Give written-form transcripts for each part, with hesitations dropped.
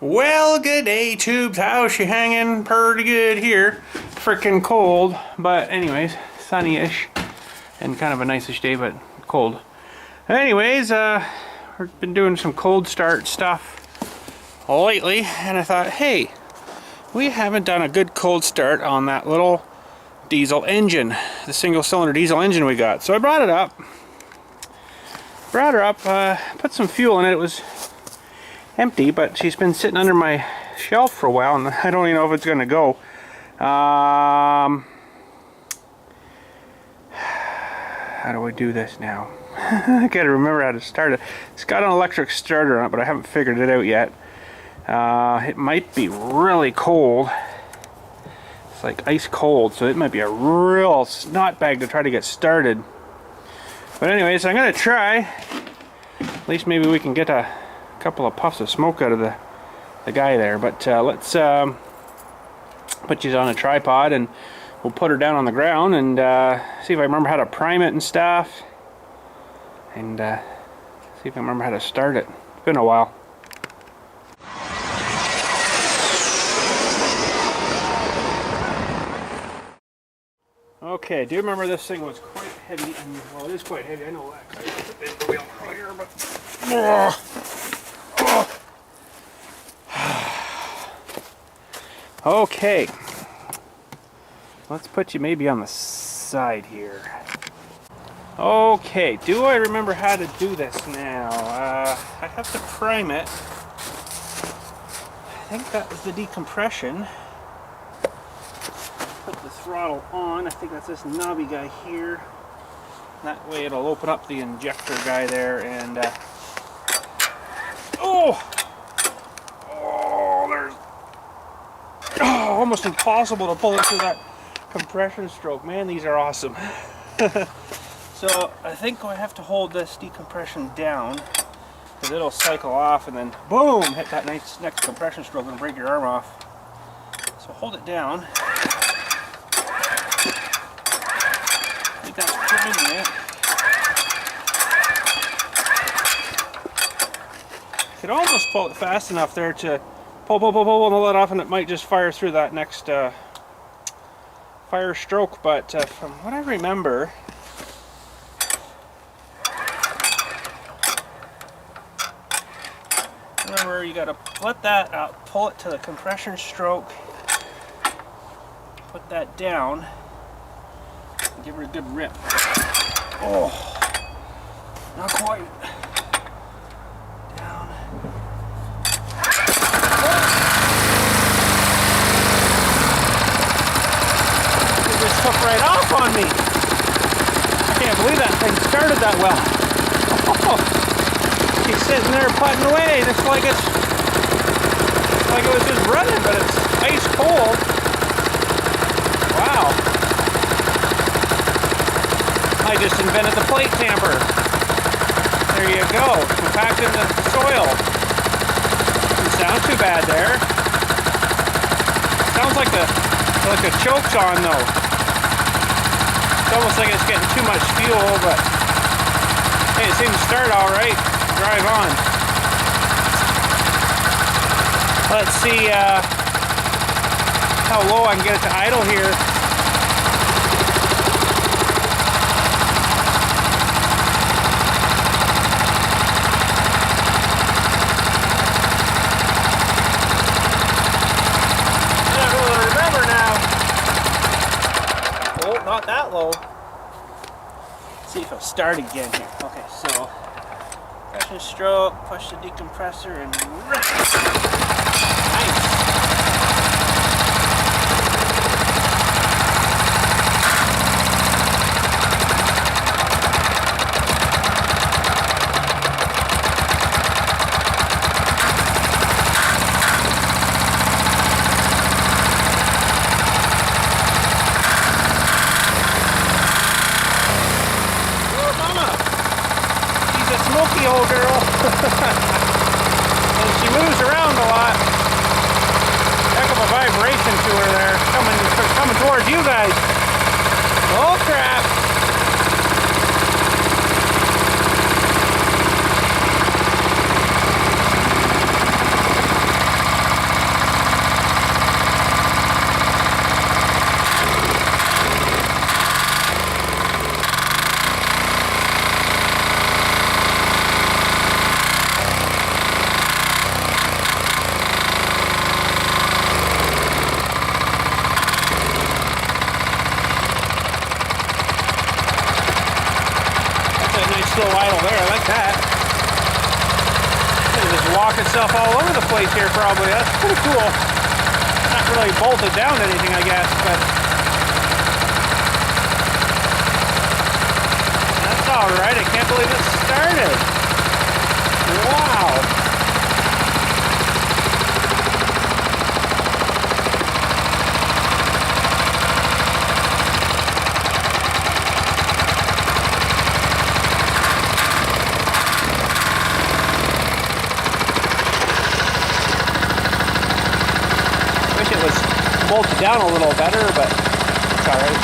Well, good day, tubes. How's she hanging? Pretty good here. Freaking cold, but anyways, sunny-ish and kind of a nice-ish day, but cold. Anyways, we've been doing some cold start stuff lately, and I thought, hey, we haven't done a good cold start on that little diesel engine, the single-cylinder diesel engine we got. So I brought it up, put some fuel in it. It was empty, but she's been sitting under my shelf for a while, and I don't even know if it's going to go. How do I do this now? I gotta remember how to start it. It's got an electric starter on it, but I haven't figured it out yet. It might be really cold. It's like ice cold, so it might be a real snot bag to try to get started. But anyways, I'm gonna try. At least maybe we can get a couple of puffs of smoke out of the guy there. But let's put you on a tripod and we'll put her down on the ground and see if I remember how to prime it and stuff, and see if I remember how to start it. It's been a while. Okay, I do remember this thing was quite heavy, and well, it is quite heavy, I know that, because I got the big wheel right here, but okay, let's put you maybe on the side here. Okay, do I remember how to do this now? I have to prime it. I think that was the decompression. Put the throttle on. I think that's this knobby guy here. That way it'll open up the injector guy there, and almost impossible to pull it through that compression stroke. Man, these are awesome. So I think I have to hold this decompression down, because it'll cycle off and then boom, hit that next compression stroke and break your arm off. So hold it down. I think that's priming it. You could almost pull it fast enough there to pull and let off, and it might just fire through that next fire stroke. But from what I remember, you gotta let that out, pull it to the compression stroke, put that down, and give her a good rip. Oh, not quite. Down. It just took right off on me. I can't believe that thing started that well. She's sitting there putting away just like it was just running, but it's ice cold. Wow. I just invented the plate tamper. There you go. Compacting the soil. Doesn't sound too bad there. Sounds like the choke's on though. It's almost like it's getting too much fuel, but hey, it seems to start all right. Drive on. Let's see how low I can get it to idle here. I don't really remember now. Oh, not that low. Let's see if it'll start again here. Okay, so compression stroke, push the decompressor, and rip. Nice. Smoky old girl. And she moves around a lot. Heck of a vibration to her there. Coming towards you guys. Oh crap. lock itself all over the place here probably. That's pretty cool. Not really bolted down to anything, I guess, but that's alright. I can't believe it started. Wow. Bolted down a little better, but it's alright.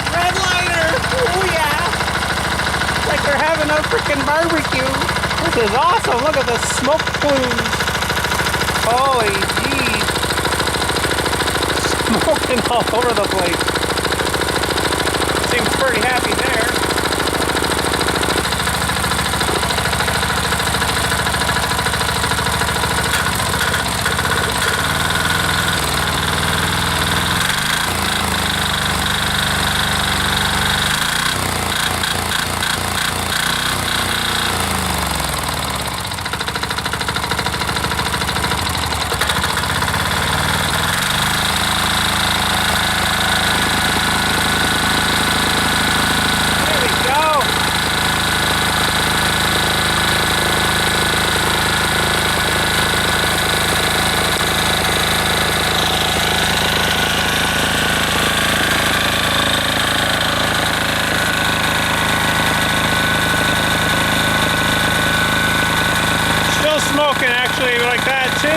Redliner! Oh yeah! Like they're having a freaking barbecue. This is awesome! Look at the smoke plumes! Holy geez. Smoking all over the place. Seems pretty happy there. Smoking actually like that too.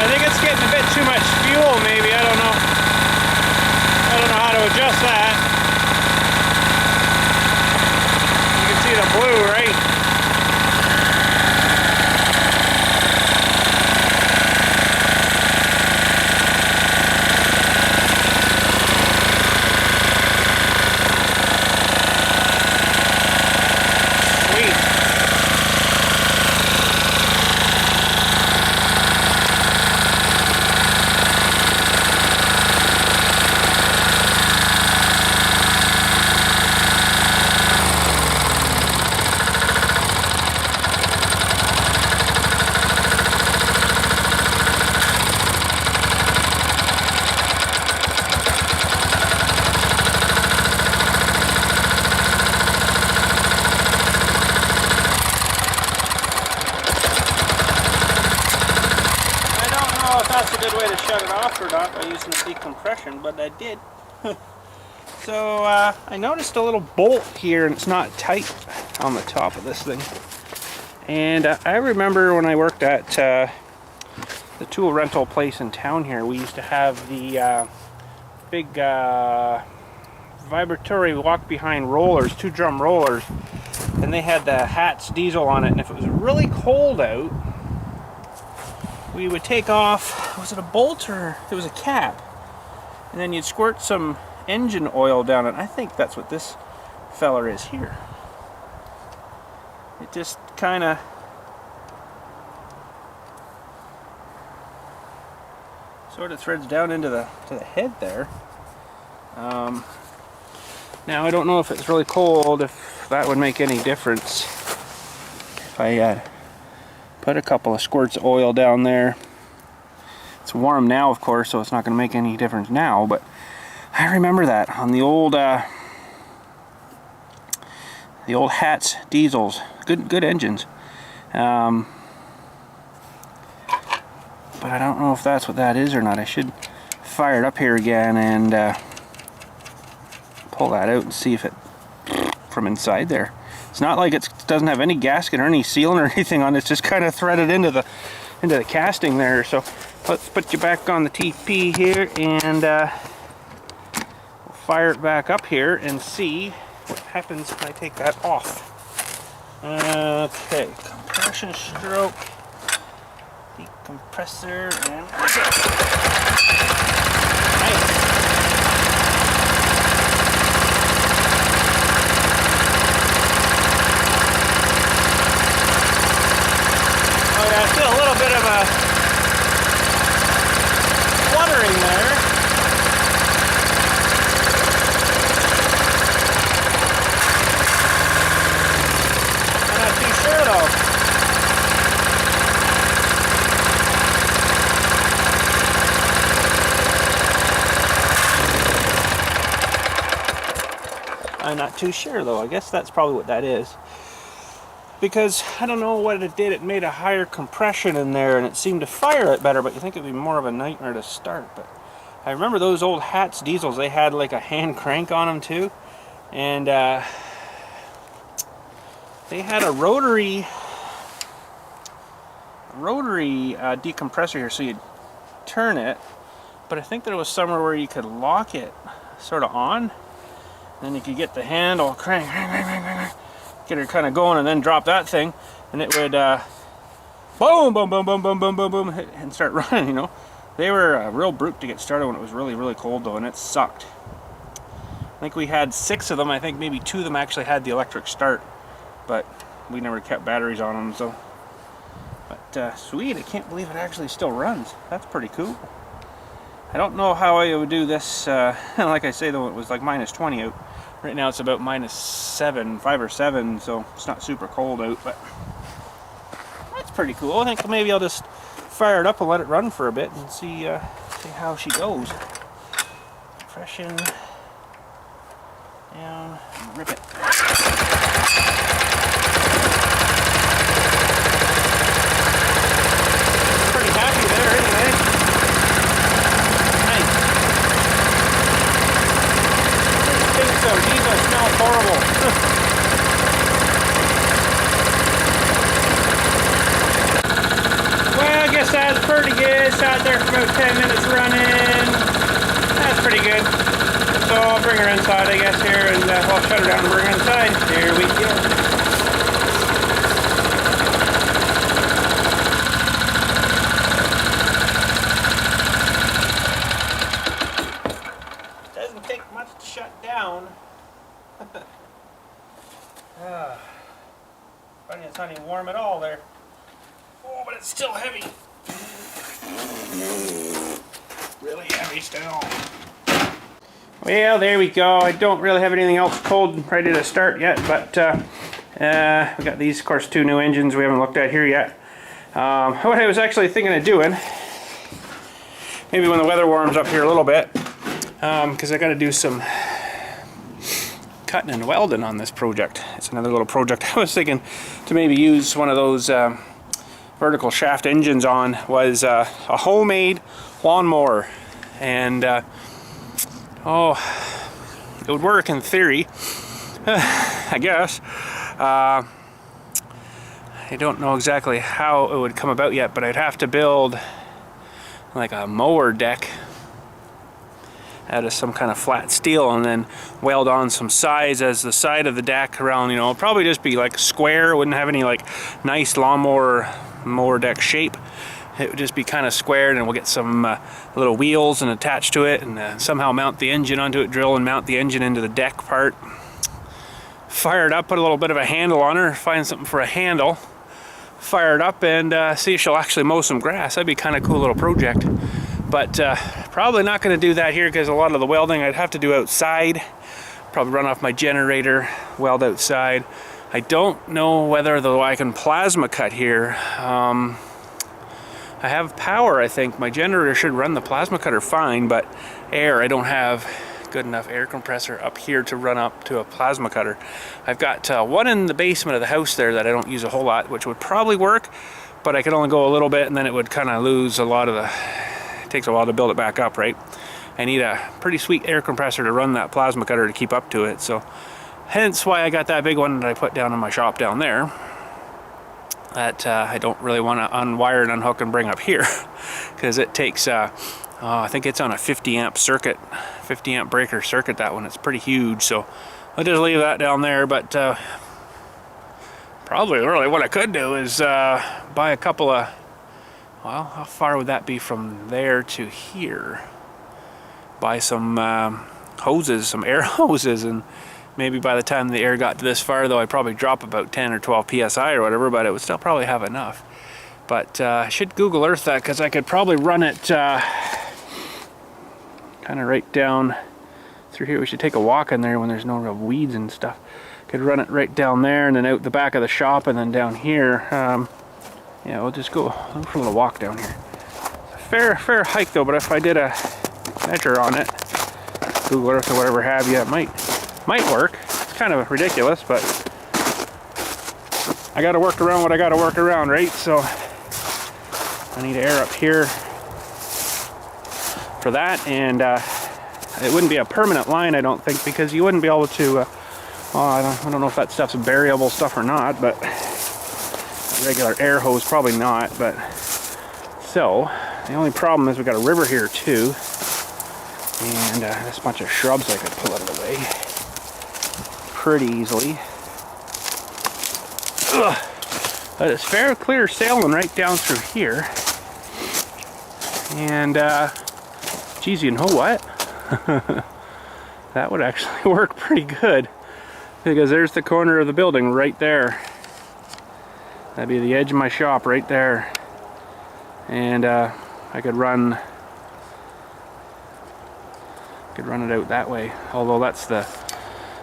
I think it's getting a bit too much fuel maybe, I don't know. I don't know how to adjust that. You can see the blue, right? That's a good way to shut it off or not by using a decompression, but I did. So I noticed a little bolt here and it's not tight on the top of this thing. And I remember when I worked at the tool rental place in town here, we used to have the big vibratory walk behind rollers, 2-drum rollers, and they had the Hatz diesel on it, and if it was really cold out, we would take off, was it a bolt or it was a cap, and then you'd squirt some engine oil down it. I think that's what this feller is here. It just kind of sort of threads down into the head there. Now I don't know if it's really cold, if that would make any difference. If I put a couple of squirts of oil down there. It's warm now, of course, so it's not going to make any difference now, but I remember that on the old Hatz diesels. Good engines. But I don't know if that's what that is or not. I should fire it up here again and pull that out and see if it from inside there. It's not like it doesn't have any gasket or any sealant or anything on it. It's just kind of threaded into the casting there. So let's put you back on the TP here and we'll fire it back up here and see what happens when I take that off. Okay, compression stroke, decompressor, and nice. Still a little bit of a fluttering there. I'm not too sure though. I'm not too sure though. I guess that's probably what that is. Because I don't know what it did. It made a higher compression in there and it seemed to fire it better, but you think it'd be more of a nightmare to start. But I remember those old Hatz diesels, they had like a hand crank on them too. And they had a rotary decompressor here, so you'd turn it, but I think there was somewhere where you could lock it sort of on. Then you could get the handle crank, get her kind of going, and then drop that thing, and it would boom, boom, boom, boom, boom, boom, boom, boom, and start running. You know, they were a real brute to get started when it was really, really cold though, and it sucked. I think we had 6 of them. I think maybe 2 of them actually had the electric start, but we never kept batteries on them. So, but sweet, I can't believe it actually still runs. That's pretty cool. I don't know how I would do this. Like I say though, it was like -20 out. Right now it's about -7, 5 or 7, so it's not super cold out, but that's pretty cool. I think maybe I'll just fire it up and let it run for a bit and see how she goes. Compression down, and rip it. Pretty happy there anyway. So diesel smells horrible. Well, I guess that's pretty good. Sat there for about 10 minutes running. That's pretty good. So I'll bring her inside, I guess, here, and I'll shut her down and bring her inside. Here we go. Funny, it's not even warm at all there. Oh, but it's still heavy. Really heavy still. Well, there we go. I don't really have anything else cold and ready to start yet, but we got these, of course, 2 new engines we haven't looked at here yet. What I was actually thinking of doing, maybe when the weather warms up here a little bit, because I got to do some cutting and welding on this project. It's another little project I was thinking to maybe use one of those vertical shaft engines on. Was a homemade lawnmower, and oh, it would work in theory, I guess. I don't know exactly how it would come about yet, but I'd have to build like a mower deck out of some kind of flat steel and then weld on some sides as the side of the deck around, you know. It'll probably just be like square. It wouldn't have any like nice mower deck shape. It would just be kind of squared, and we'll get some little wheels and attach to it, and somehow mount the engine onto it, drill and mount the engine into the deck part. Fire it up, put a little bit of a handle on her, find something for a handle, fire it up, and see if she'll actually mow some grass. That'd be kind of a cool little project. But probably not going to do that here, because a lot of the welding I'd have to do outside. Probably run off my generator, weld outside. I don't know whether though I can plasma cut here. I have power, I think. My generator should run the plasma cutter fine, but air, I don't have good enough air compressor up here to run up to a plasma cutter. I've got one in the basement of the house there that I don't use a whole lot, which would probably work, but I could only go a little bit, and then it would kind of lose a lot of the... It takes a while to build it back up, right? I need a pretty sweet air compressor to run that plasma cutter to keep up to it, so hence why I got that big one that I put down in my shop down there, that I don't really want to unwire and unhook and bring up here, because it takes I think it's on a 50 amp circuit, 50 amp breaker circuit, that one. It's pretty huge, so I'll just leave that down there. But probably really what I could do is buy a couple of, well, how far would that be from there to here? Buy some hoses, some air hoses, and maybe by the time the air got to this far, though, I'd probably drop about 10 or 12 psi or whatever, but it would still probably have enough. But I should Google Earth that, because I could probably run it kind of right down through here. We should take a walk in there when there's no real weeds and stuff. Could run it right down there and then out the back of the shop and then down here. Yeah, we'll just go for a little walk down here. Fair hike though, but if I did a measure on it, Google Earth or whatever have you, it might work. It's kind of ridiculous, but I got to work around what I got to work around, right? So I need air up here for that, and it wouldn't be a permanent line, I don't think, because you wouldn't be able to. I don't know if that stuff's variable stuff or not, but a regular air hose probably not. But so the only problem is we got a river here too, and this bunch of shrubs I could pull out of the way pretty easily. Ugh. But it's fair clear sailing right down through here, and geez, you know what? That would actually work pretty good, because there's the corner of the building right there. That'd be the edge of my shop right there, and I could run it out that way. Although that's the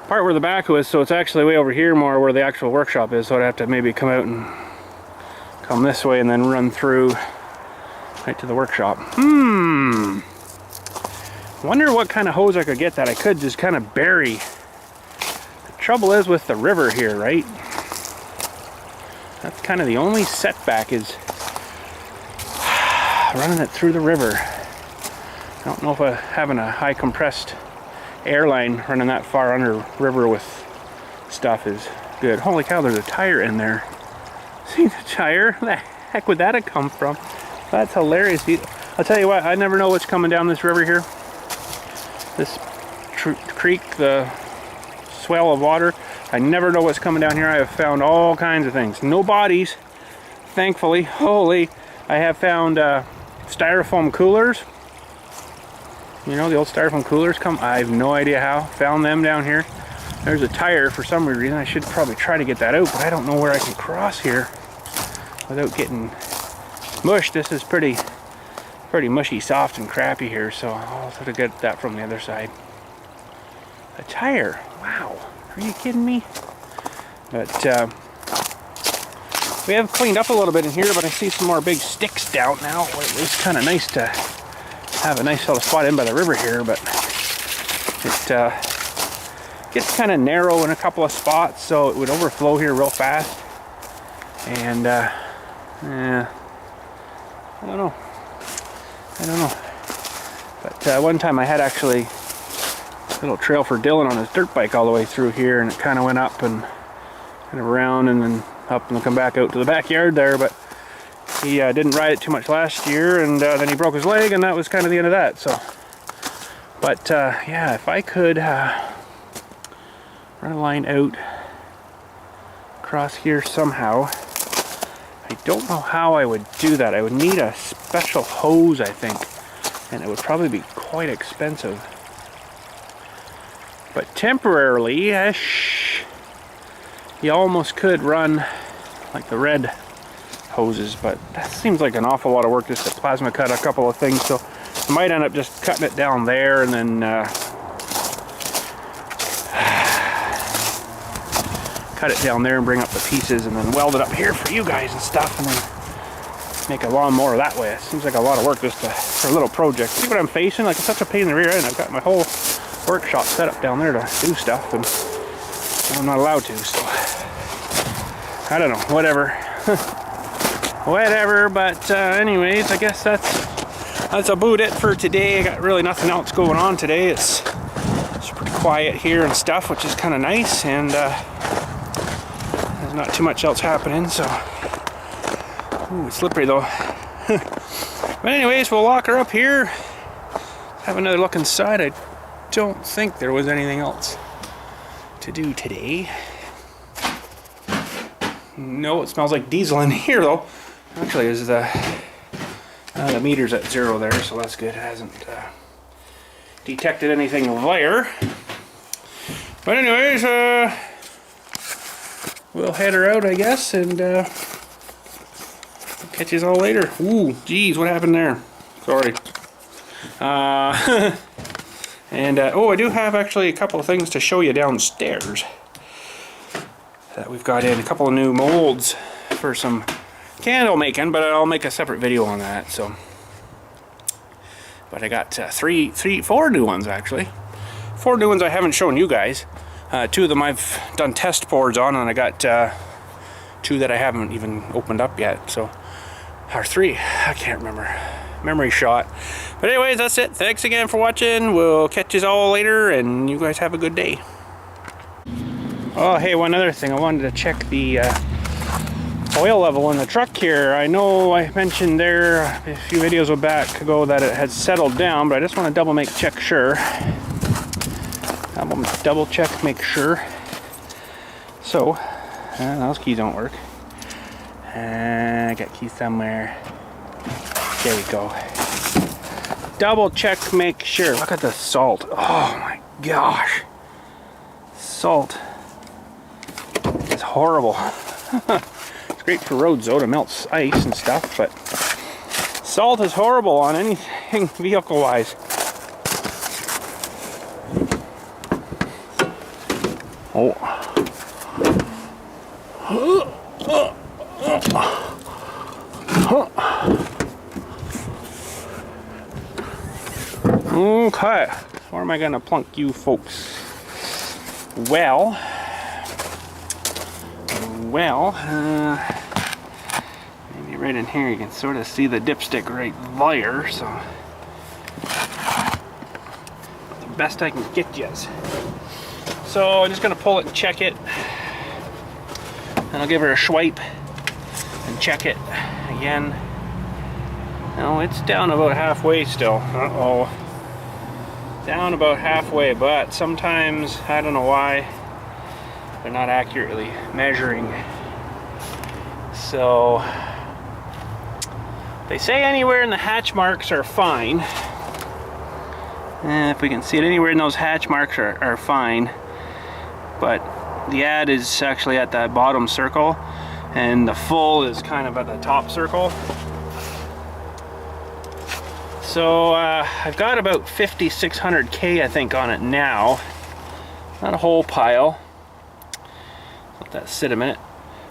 part where the backhoe is, so it's actually way over here more where the actual workshop is. So I'd have to maybe come out and come this way and then run through right to the workshop. Wonder what kind of hose I could get that I could just kind of bury. The trouble is with the river here, right? That's kind of the only setback, is running it through the river. I don't know if having a high compressed airline running that far under river with stuff is good. Holy cow, there's a tire in there. See the tire? Where the heck would that have come from? That's hilarious. I'll tell you what, I never know what's coming down this river here. This creek, the swell of water, I never know what's coming down here. I have found all kinds of things. No bodies, thankfully. Holy, I have found styrofoam coolers. You know, the old styrofoam coolers come. I have no idea how. Found them down here. There's a tire for some reason. I should probably try to get that out, but I don't know where I can cross here without getting mushed. This is pretty mushy, soft, and crappy here, so I'll have to get that from the other side. A tire. Wow. Are you kidding me? But we have cleaned up a little bit in here, but I see some more big sticks down now. It's kind of nice to have a nice little spot in by the river here, but it gets kind of narrow in a couple of spots, so it would overflow here real fast. And yeah, I don't know. But one time I had actually a little trail for Dylan on his dirt bike all the way through here, and it kind of went up and kind of around and then up and come back out to the backyard there. But he didn't ride it too much last year, and then he broke his leg, and that was kind of the end of that. So, but yeah, if I could run a line out across here somehow. I don't know how I would do that. I would need a special hose, I think, and it would probably be quite expensive. But temporarily-ish, you almost could run like the red hoses, but that seems like an awful lot of work just to plasma cut a couple of things, so I might end up just cutting it down there and then cut it down there and bring up the pieces and then weld it up here for you guys and stuff, and then make a lawnmower that way. It seems like a lot of work just for a little project. See what I'm facing? Like, it's such a pain in the rear end. I've got my whole workshop set up down there to do stuff, and I'm not allowed to, so I don't know, whatever. Whatever, but anyways, I guess that's about it for today. I got really nothing else going on today. It's pretty quiet here and stuff, which is kind of nice, and there's not too much else happening, so ooh, it's slippery though. But anyways, we'll lock her up here, have another look inside. I don't think there was anything else to do today. No, it smells like diesel in here though. Actually, is the meter's at 0 there, so that's good. It hasn't detected anything there. But anyways, we'll head her out, I guess, and Catch you all later. Ooh, geez, what happened there? Sorry. And oh, I do have actually a couple of things to show you downstairs that we've got in. A couple of new molds for some candle making, but I'll make a separate video on that. So, but I got 4 new ones actually. 4 new ones I haven't shown you guys. 2 of them I've done test pours on, and I got 2 that I haven't even opened up yet. So, or 3, I can't remember. Memory shot. But anyways, that's it. Thanks again for watching. We'll catch you all later, and you guys have a good day. Oh, hey, one other thing. I wanted to check the oil level in the truck here. I know I mentioned there a few videos back ago that it had settled down, but I just want to double check sure. Double check, make sure. So, those keys don't work. I got keys somewhere. There we go. Double check, make sure. Look at the salt. Oh my gosh. Salt is horrible. It's great for roads though to melt ice and stuff, but salt is horrible on anything vehicle wise. Oh. Okay, where am I gonna plunk you folks? Well, maybe right in here you can sort of see the dipstick right there, so the best I can get you. So I'm just gonna pull it and check it, and I'll give her a swipe and check it again. No, it's down about halfway still. Uh-oh. Down about halfway, but sometimes, I don't know why, they're not accurately measuring. So, they say anywhere in the hatch marks are fine. If we can see it, anywhere in those hatch marks are fine. But the add is actually at that bottom circle, and the full is kind of at the top circle. So I've got about 5,600K I think on it now. Not a whole pile. Let that sit a minute.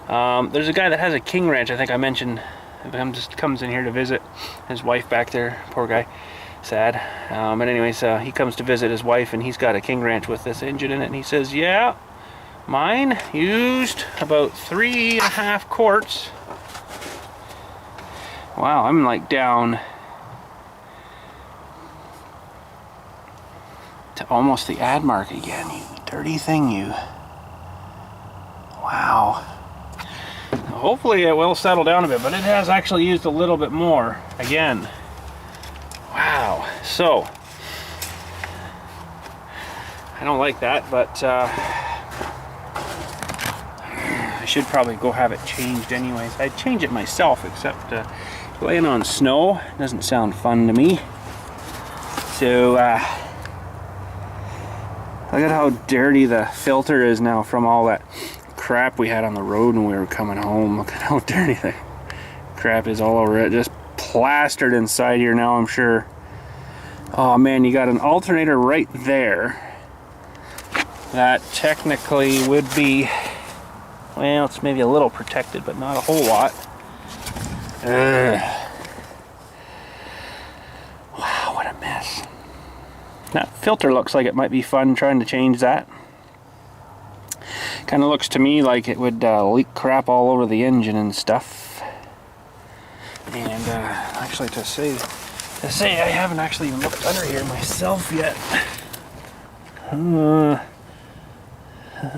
There's a guy that has a King Ranch, I think I mentioned. Just comes in here to visit his wife back there. Poor guy, sad. But anyways, he comes to visit his wife, and he's got a King Ranch with this engine in it. And he says, "Yeah, mine used about 3.5 quarts." Wow, I'm like down to almost the add mark again. You dirty thing, you. Wow. Hopefully it will settle down a bit, but it has actually used a little bit more again. Wow. So I don't like that, but I should probably go have it changed anyways. I'd change it myself, except laying on snow doesn't sound fun to me. So look at how dirty the filter is now from all that crap we had on the road when we were coming home. Look at how dirty the crap is all over it. Just plastered inside here now, I'm sure. Oh man, you got an alternator right there. That technically would be, well, it's maybe a little protected, but not a whole lot. Wow, what a mess. That filter looks like it might be fun trying to change that. Kind of looks to me like it would leak crap all over the engine and stuff. And actually, to say I haven't actually even looked under here myself yet. I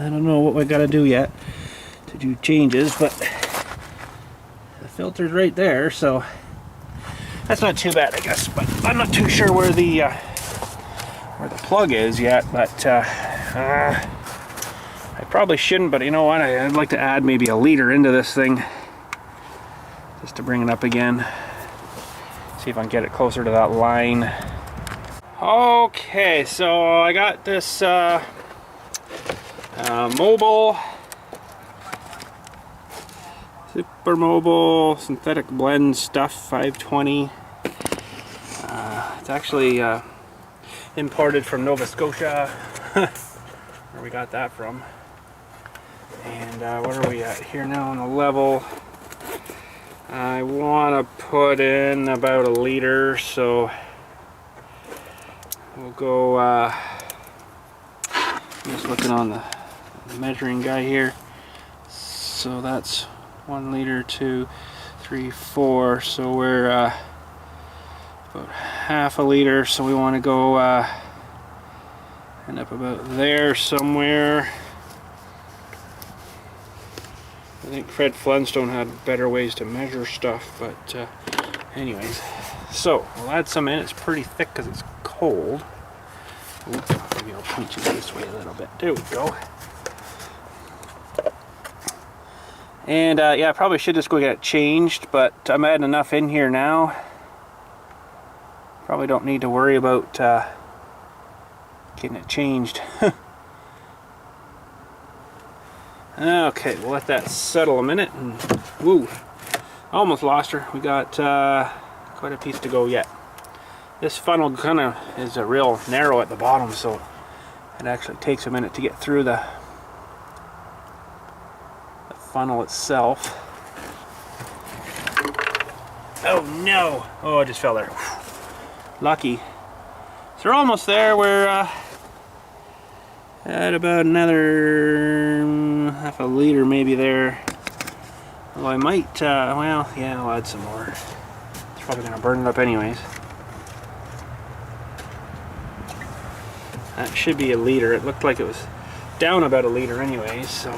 don't know what we got to do yet to do changes, but the filter's right there, so that's not too bad, I guess. But I'm not too sure where the plug is yet, but I probably shouldn't, but you know what, I'd like to add maybe a liter into this thing just to bring it up again, see if I can get it closer to that line. Okay, so I got this mobile Super Mobile synthetic blend stuff, 520. It's actually imported from Nova Scotia, where we got that from. And what are we at here now on the level? I want to put in about 1 liter, so we'll go, I'm just looking on the measuring guy here. So that's 1 liter, 2, 3, 4. So we're about half a liter. So we want to go end up about there somewhere. I think Fred Flintstone had better ways to measure stuff, but anyways. So we'll add some in. It's pretty thick because it's cold. Oops, maybe I'll point you this way a little bit. There we go. And yeah, I probably should just go get it changed, but I'm adding enough in here now. Probably don't need to worry about getting it changed. Okay, we'll let that settle a minute. And woo, almost lost her. We got quite a piece to go yet. This funnel kind of is a real narrow at the bottom, so it actually takes a minute to get through the funnel itself. Oh no! Oh, I just fell there. Lucky. So we're almost there. We're at about another half a liter maybe there. Well, I might, well, yeah, I'll add some more. It's probably going to burn it up anyways. That should be 1 liter. It looked like it was down about 1 liter anyways, so.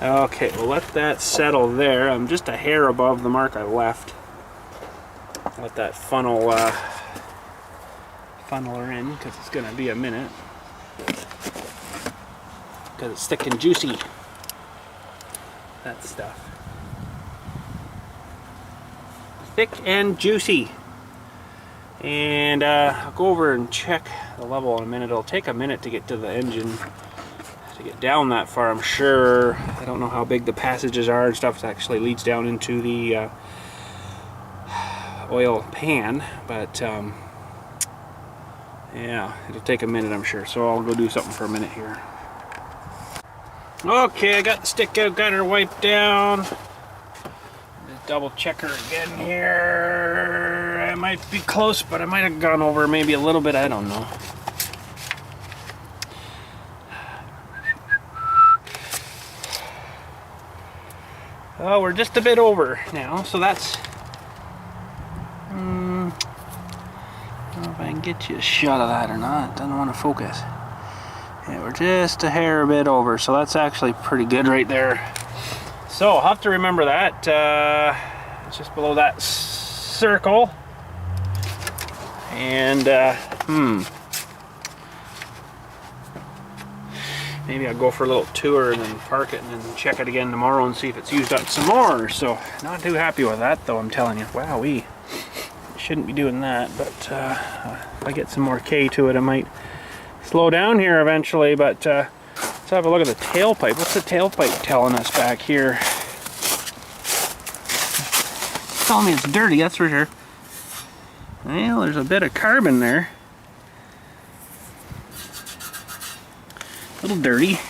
Okay, we'll let that settle there. I'm just a hair above the mark I left. Let that funnel funnel her in, because it's going to be a minute. Because it's thick and juicy. That stuff. Thick and juicy. And I'll go over and check the level in a minute. It'll take a minute to get to the engine. To get down that far, I'm sure. I don't know how big the passages are and stuff. It actually leads down into the oil pan, but yeah, it'll take a minute, I'm sure. So I'll go do something for a minute here. Okay, I got the stick out, got her wiped down. Just double check her again here. I might be close, but I might have gone over maybe a little bit. I don't know. Oh, we're just a bit over now, so that's. I don't know if I can get you a shot of that or not. Doesn't want to focus. Yeah, we're just a hair bit over, so that's actually pretty good right there. So I'll have to remember that. It's just below that circle. And maybe I'll go for a little tour and then park it and then check it again tomorrow and see if it's used up some more. So not too happy with that though, I'm telling you. Wowee. Shouldn't be doing that, but if I get some more K to it, I might slow down here eventually. But let's have a look at the tailpipe. What's the tailpipe telling us back here? It's telling me it's dirty, that's for sure. Well, there's a bit of carbon there. A little dirty.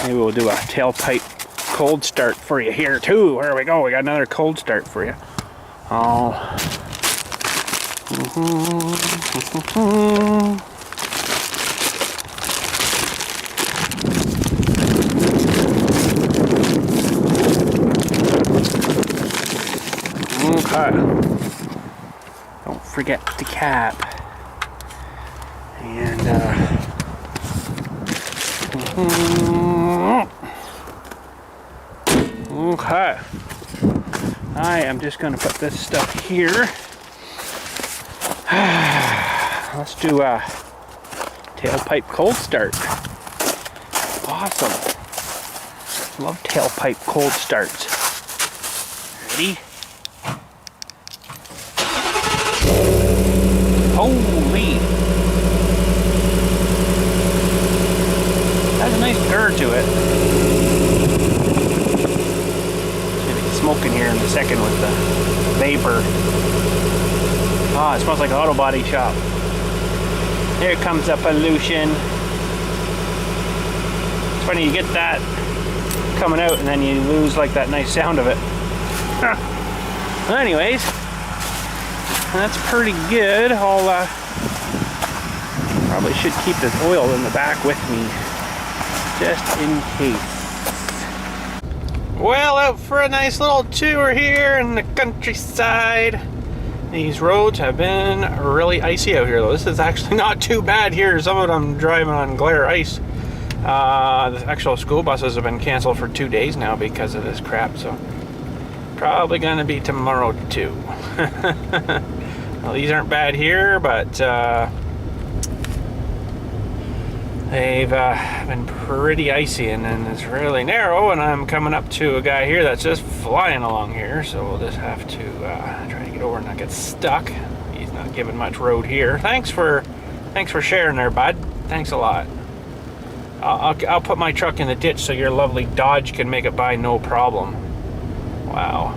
Maybe we'll do a tailpipe cold start for you here too. There we go. We got another cold start for you. Oh. Okay. Don't forget the cap. And okay. I am just going to put this stuff here. Let's do a tailpipe cold start. Awesome. Love tailpipe cold starts. Ready? Holy! a nice purr to it. Gonna be smoking here in a second with the vapor. Ah, it smells like an auto body shop. Here comes the pollution. It's funny, you get that coming out and then you lose like that nice sound of it. Well, anyways, that's pretty good. I'll probably should keep this oil in the back with me just in case. Well, out for a nice little tour here in the countryside. These roads have been really icy out here though. This is actually not too bad here. Some of them driving on glare ice. The actual school buses have been canceled for 2 days now because of this crap, so probably gonna be tomorrow too. Well, these aren't bad here, but they've been pretty icy, and then it's really narrow, and I'm coming up to a guy here that's just flying along here, so we'll just have to try to get over and not get stuck. He's not giving much road here. Thanks for sharing there, bud. Thanks a lot. I'll put my truck in the ditch so your lovely Dodge can make it by no problem. Wow.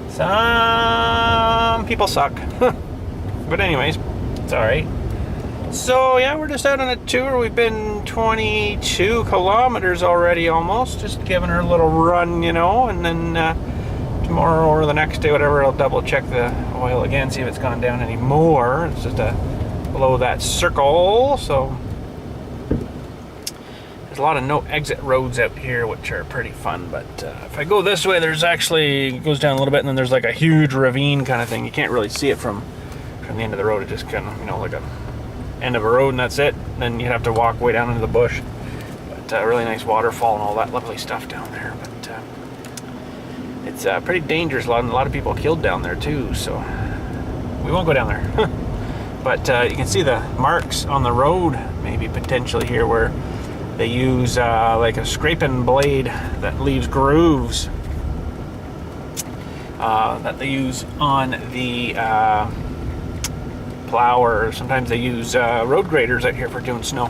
Some people suck. But anyways, it's alright. So yeah, we're just out on a tour. We've been 22 kilometers already almost. Just giving her a little run, you know, and then tomorrow or the next day, whatever, I'll double check the oil again, see if it's gone down any more. It's just below that circle, so there's a lot of no exit roads out here, which are pretty fun. But if I go this way, there's actually, it goes down a little bit, and then there's like a huge ravine kind of thing. You can't really see it from the end of the road. It just kind of, you know, like a end of a road, and that's it. Then you'd have to walk way down into the bush. But really nice waterfall and all that lovely stuff down there. But it's pretty dangerous. A lot of people killed down there too, so we won't go down there. But you can see the marks on the road, maybe potentially here, where they use like a scraping blade that leaves grooves that they use on the plow, or sometimes they use road graders out here for doing snow.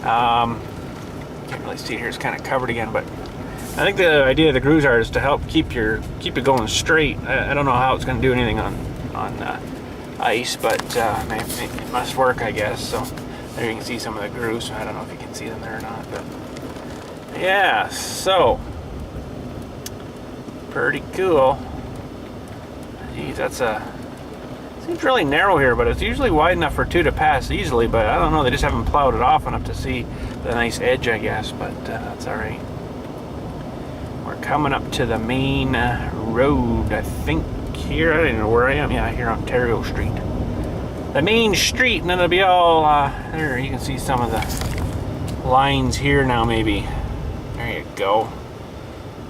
Can't really see it here, it's kind of covered again, but I think the idea of the grooves is to help keep it going straight. I don't know how it's going to do anything on ice, but it must work, I guess. So there you can see some of the grooves. I don't know if you can see them there or not, but yeah, so pretty cool. Geez, that's seems really narrow here, but it's usually wide enough for two to pass easily, but I don't know, they just haven't plowed it off enough to see the nice edge, I guess, but that's alright. We're coming up to the main road, I think, here. I don't even know where I am. Yeah, here on Ontario Street. The main street, and then it'll be all, there, you can see some of the lines here now, maybe. There you go.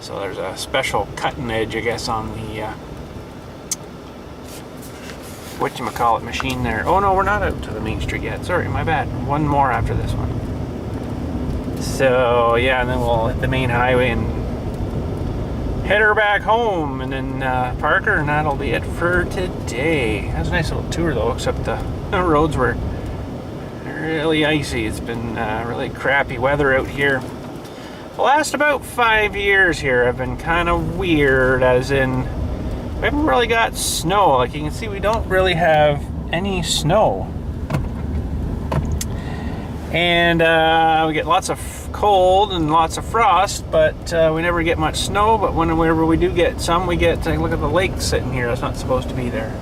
So there's a special cutting edge, I guess, on the, whatchamacallit machine there. Oh no, we're not out to the main street yet. Sorry, my bad. One more after this one. So, yeah, and then we'll hit the main highway and head her back home, and then park her, and that'll be it for today. That was a nice little tour though, except the roads were really icy. It's been really crappy weather out here. The last about 5 years here have been kind of weird, as in we haven't really got snow. Like you can see, we don't really have any snow. And we get lots of cold and lots of frost, but we never get much snow. But whenever we do get some, we get, look at the lake sitting here. That's not supposed to be there.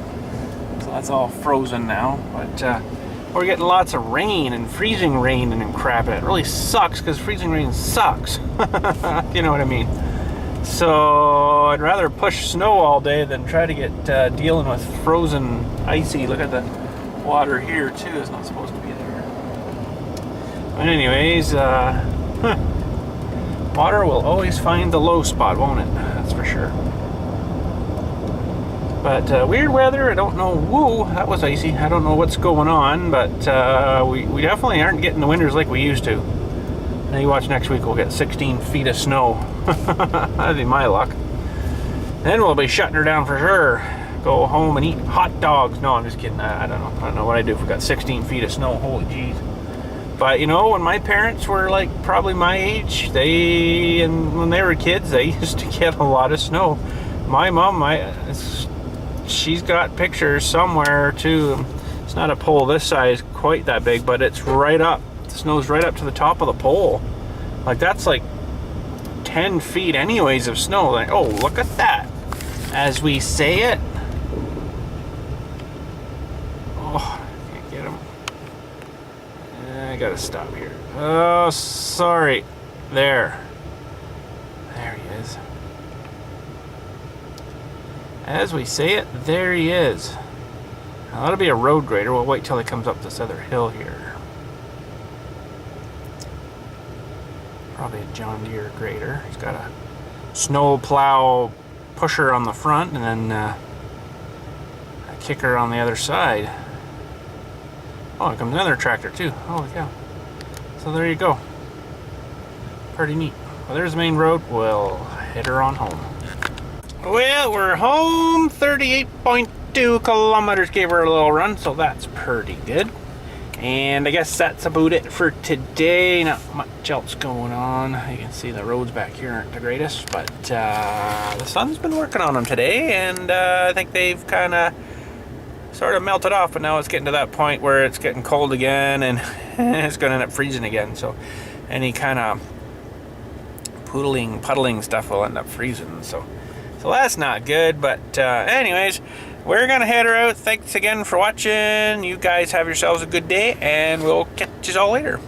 So that's all frozen now. But we're getting lots of rain and freezing rain and crap. And it really sucks, because freezing rain sucks. You know what I mean? So I'd rather push snow all day than try to get dealing with frozen, icy. Look at the water here too. It's not supposed to be there. But anyways, water will always find the low spot, won't it? That's for sure. But weird weather. I don't know. Woo, that was icy. I don't know what's going on, but we definitely aren't getting the winters like we used to. Now you watch next week, we'll get 16 feet of snow. That'd be my luck. Then we'll be shutting her down for sure. Go home and eat hot dogs. No, I'm just kidding. I don't know. I don't know what I do if we got 16 feet of snow. Holy jeez. But you know, when my parents were like probably my age, when they were kids, they used to get a lot of snow. My mom, she's got pictures somewhere too. It's not a pole this size, quite that big, but it's right up. The snow's right up to the top of the pole. Like that's like 10 feet anyways of snow. Like, oh, look at that. As we say it. Oh, can't get him. I gotta stop here. Oh, sorry. There he is. As we say it, there he is. Now, that'll be a road grader. We'll wait till he comes up this other hill here. Probably a John Deere grader. He's got a snow plow pusher on the front and then a kicker on the other side. Oh, here comes another tractor too. Holy cow. So there you go. Pretty neat. Well, there's the main road. We'll head her on home. Well, we're home. 38.2 kilometers. Gave her a little run, so that's pretty good. And I guess that's about it for today. Not much else going on. You can see the roads back here aren't the greatest, but the sun's been working on them today, and I think they've kind of sort of melted off, but now it's getting to that point where it's getting cold again, and it's going to end up freezing again. So any kind of puddling stuff will end up freezing. So that's not good, but anyways, we're gonna head her out. Thanks again for watching. You guys have yourselves a good day, and we'll catch you all later.